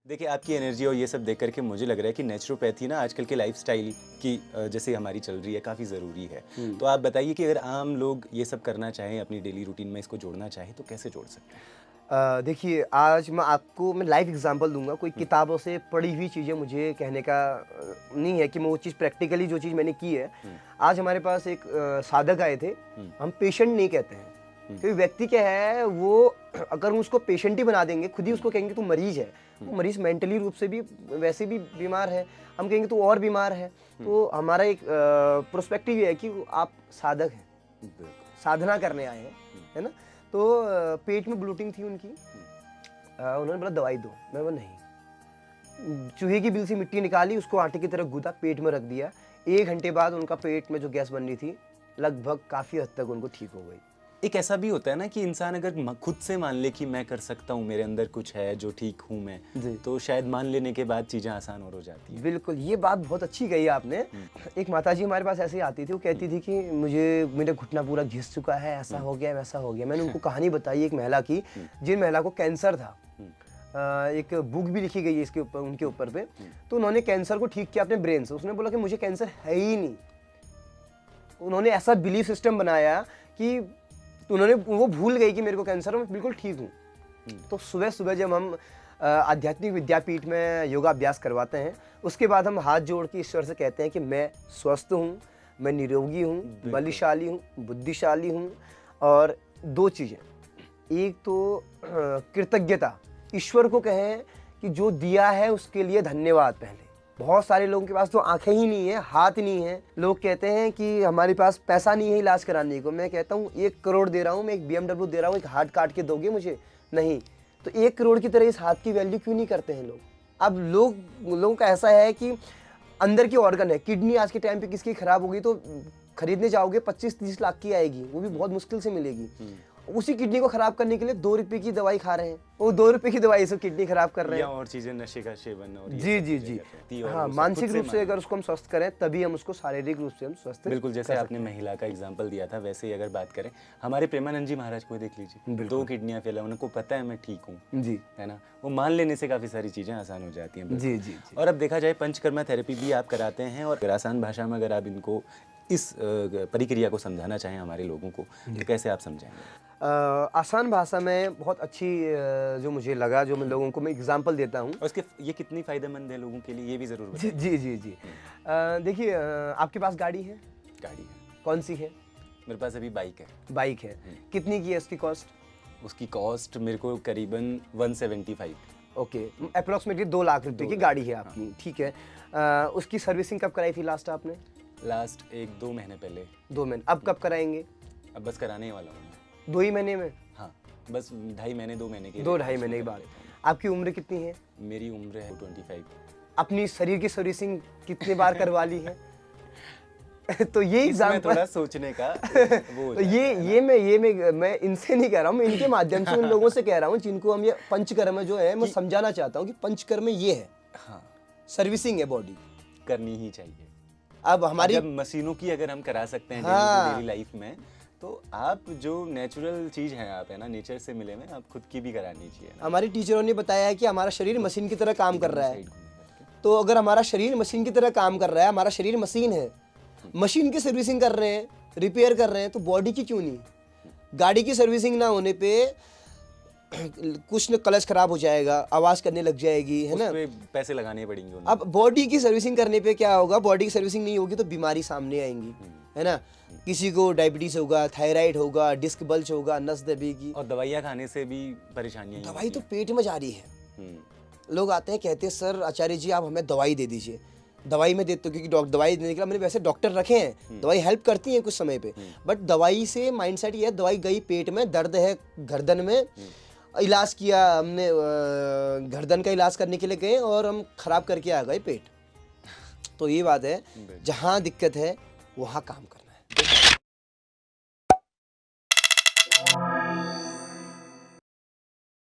देखिए, आपकी एनर्जी और ये सब देख कर के मुझे लग रहा है कि नेचुरोपैथी ना आजकल के लाइफ़स्टाइल की जैसे हमारी चल रही है, काफ़ी ज़रूरी है। तो आप बताइए कि अगर आम लोग ये सब करना चाहें, अपनी डेली रूटीन में इसको जोड़ना चाहें, तो कैसे जोड़ सकते हैं? देखिए आज मैं लाइव एग्जांपल दूँगा, कोई हुँ, किताबों से पढ़ी हुई चीज़ें मुझे कहने का नहीं है कि मैं वो चीज़ प्रैक्टिकली जो चीज़ मैंने की है। हुँ, आज हमारे पास एक साधक आए थे, हुँ, हम पेशेंट नहीं कहते हैं, हुँ, क्योंकि व्यक्ति क्या है वो अगर हम उसको पेशेंट ही बना देंगे, खुद ही हुँ, उसको कहेंगे तू मरीज़ है, हुँ, वो मरीज़ मेंटली रूप से भी वैसे भी बीमार है, हम कहेंगे तू और बीमार है। हुँ, तो हमारा एक पर्सपेक्टिव ये है कि आप साधक हैं, बिल्कुल। साधना करने आए हैं, हुँ, है ना? तो पेट में ब्लोटिंग थी उनकी। हुँ, उन्होंने बोला दवाई दो, मैं बोला नहीं। चूहे की बिल से मिट्टी निकाली, उसको आटे की तरह गूँथा, पेट में रख दिया। 1 घंटे बाद उनका पेट में जो गैस बन रही थी, लगभग काफ़ी हद तक उनको ठीक हो गई। एक ऐसा भी होता है ना कि इंसान अगर खुद से मान ले कि मैं कर सकता हूँ, मेरे अंदर कुछ है जो ठीक हूँ मैं, जी। तो शायद मान लेने के बाद चीज़ें आसान और हो जाती हैं। बिल्कुल, ये बात बहुत अच्छी कही आपने। हुँ, एक माताजी हमारे पास ऐसे ही आती थी, वो कहती थी कि मेरा घुटना पूरा घिस चुका है, ऐसा हुँ, हो गया, वैसा हो गया। मैंने उनको कहानी बताई एक महिला की, हुँ, जिन महिला को कैंसर था। हुँ, एक बुक भी लिखी गई है इसके ऊपर, उनके ऊपर पे। हुँ, तो उन्होंने कैंसर को ठीक किया अपने ब्रेन से। उसने बोला कि मुझे कैंसर है ही नहीं। उन्होंने ऐसा बिलीफ सिस्टम बनाया कि वो भूल गई कि मेरे को कैंसर है, मैं बिल्कुल ठीक हूँ। हुँ, तो सुबह-सुबह जब हम आध्यात्मिक विद्यापीठ में योगाभ्यास करवाते हैं, उसके बाद हम हाथ जोड़ के ईश्वर से कहते हैं कि मैं स्वस्थ हूँ, मैं निरोगी हूँ, बिल्कुल। बलशाली हूँ, बुद्धिशाली हूँ। और 2 चीज़ें, एक तो कृतज्ञता, ईश्वर को कहें कि जो दिया है उसके लिए धन्यवाद पहले। बहुत सारे लोगों के पास तो आँखें ही नहीं है, हाथ नहीं है। लोग कहते हैं कि हमारे पास पैसा नहीं है इलाज कराने को। मैं कहता हूँ 1 करोड़ दे रहा हूँ, मैं एक बीएमडब्ल्यू दे रहा हूँ, एक हाथ काट के दोगे मुझे? नहीं। तो 1 करोड़ की तरह इस हाथ की वैल्यू क्यों नहीं करते हैं लोग? अब लोगों का ऐसा है कि अंदर की ऑर्गन है, किडनी आज के टाइम पे किसी की खराब होगी तो खरीदने जाओगे 25-30 लाख की आएगी, वो भी बहुत मुश्किल से मिलेगी। हुँ। उसी किडनी को खराब करने के लिए 2 रुपए की दवाई खा रहे हैं। वो 2 रुपए की दवाई से किडनी खराब कर रहे या हैं। और चीज़ें नशे का सेवन और ये जी, सब जी, चीज़ें जी। कर रहे हैं और हाँ, वो सब खुद मानसिक से रूप से मान अगर उसको हम स्वस्थ करें, तभी हम उसको शारीरिक रूप से हम स्वस्थ बिल्कुल, कर जैसे सकते आपने हैं। महिला का एग्ज़ाम्पल दिया था, वैसे ही अगर बात करें, हमारे प्रेमानंद जी महाराज को देख लीजिए, 2 बिल्कुल। किडनियाँ फेल हैं, उनको पता है मैं ठीक हूँ, जी। है ना? वो मान लेने से काफ़ी सारी चीज़ें आसान हो जाती हैं, बिल्कुल। जी, जी, जी। और अब देखा जाए पंचकर्मा थेरेपी भी आप कराते हैं और अगर आसान भाषा में अगर आप इनको इस प्रक्रिया को समझाना चाहें हमारे लोगों को, तो कैसे आप समझाएँगे? आसान भाषा में बहुत अच्छी जो मुझे लगा, जो मैं हुँ, लोगों को मैं एग्ज़ाम्पल देता हूँ। और इसके ये कितनी फ़ायदेमंद है लोगों के लिए, ये भी ज़रूर जी, बताइए? जी, जी, जी। हुँ, देखिए आपके पास गाड़ी है? गाड़ी है, कौन-सी है? मेरे पास अभी बाइक है। बाइक है। हुँ, कितनी की है उसकी कॉस्ट? उसकी कॉस्ट मेरे को करीबन 175। ओके, एप्रोक्सिमेटली 2 लाख रुपए 2 की लाख, गाड़ी है हाँ। आपकी, ठीक है। उसकी सर्विसिंग कब कराई थी लास्ट आपने? लास्ट 1-2 महीने पहले। 2 महीने, अब कब कराएँगे? अब बस कराने ही वाला हूँ मैं। 2 ही महीने में? हाँ, बस ढाई महीने 2 महीने के 2 लिए ढाई उसमें महीने के करा बाद। लेता हूँ। आपकी उम्र कितनी है? मेरी उम्र है 25। अपनी शरीर की सर्विसिंग कितनी बार करवा ली है? तो ये इसमें एग्ज़ाम्पल थोड़ा सोचने का वो हो तो जाता है ना। मैं इनसे नहीं कह रहा हूँ, मैं इनके माध्यम से उन लोगों से कह रहा हूँ जिनको हम ये पंचकर्म जो है, मैं कि समझाना चाहता हूँ कि पंचकर्म ये है, हाँ, सर्विसिंग है बॉडी। करनी ही चाहिए। अब हमारी अगर मशीनों की अगर हम करा सकते हैं डेली टू हाँ, डेली लाइफ में, तो आप जो नेचुरल चीज़ हैं आप, है ना, नेचर से मिले हुए, आप खुद की भी करानी चाहिए ना। हमारी टीचरों ने बताया है कि हमारा शरीर मशीन की तरह काम कर दोनों रहा है। साइड घूम करके। तो अगर हमारा शरीर मशीन की तरह काम कर रहा है, हमारा शरीर मशीन है, मशीन की सर्विसिंग कर रहे हैं, रिपेयर कर रहे हैं, तो बॉडी की क्यों नहीं? गाड़ी की सर्विसिंग ना होने पे कुछ न क्लच खराब हो जाएगा, आवाज़ करने लग जाएगी, है उस ना? पे पैसे लगाने पड़ेंगे उन्हें। अब बॉडी की सर्विसिंग करने पे क्या होगा, बॉडी की सर्विसिंग नहीं होगी तो बीमारी सामने आएंगी, है ना? किसी को डायबिटीज़ होगा, थायराइड होगा, डिस्क बल्ज होगा, नस दबेगी। और दवाइयाँ खाने से भी परेशानियाँ ही दवाई तो होती पेट में जा रही है। हैं। लोग आते हैं, कहते हैं सर आचार्य जी आप हमें दवाई दे दीजिए। दवाई मैं देता हूँ क्योंकि दवाई देने के लिए मैंने वैसे डॉक्टर रखे हैं, दवाई हेल्प करती है कुछ समय पे, बट दवाई से माइंडसेट ये है, दवाई गई पेट में, दर्द है गर्दन में, इलाज किया हमने, गर्दन का इलाज करने के लिए गए और हम खराब करके आ गए पेट। तो ये बात है, बिल्कुल। जहाँ दिक्कत है वहाँ काम करना है।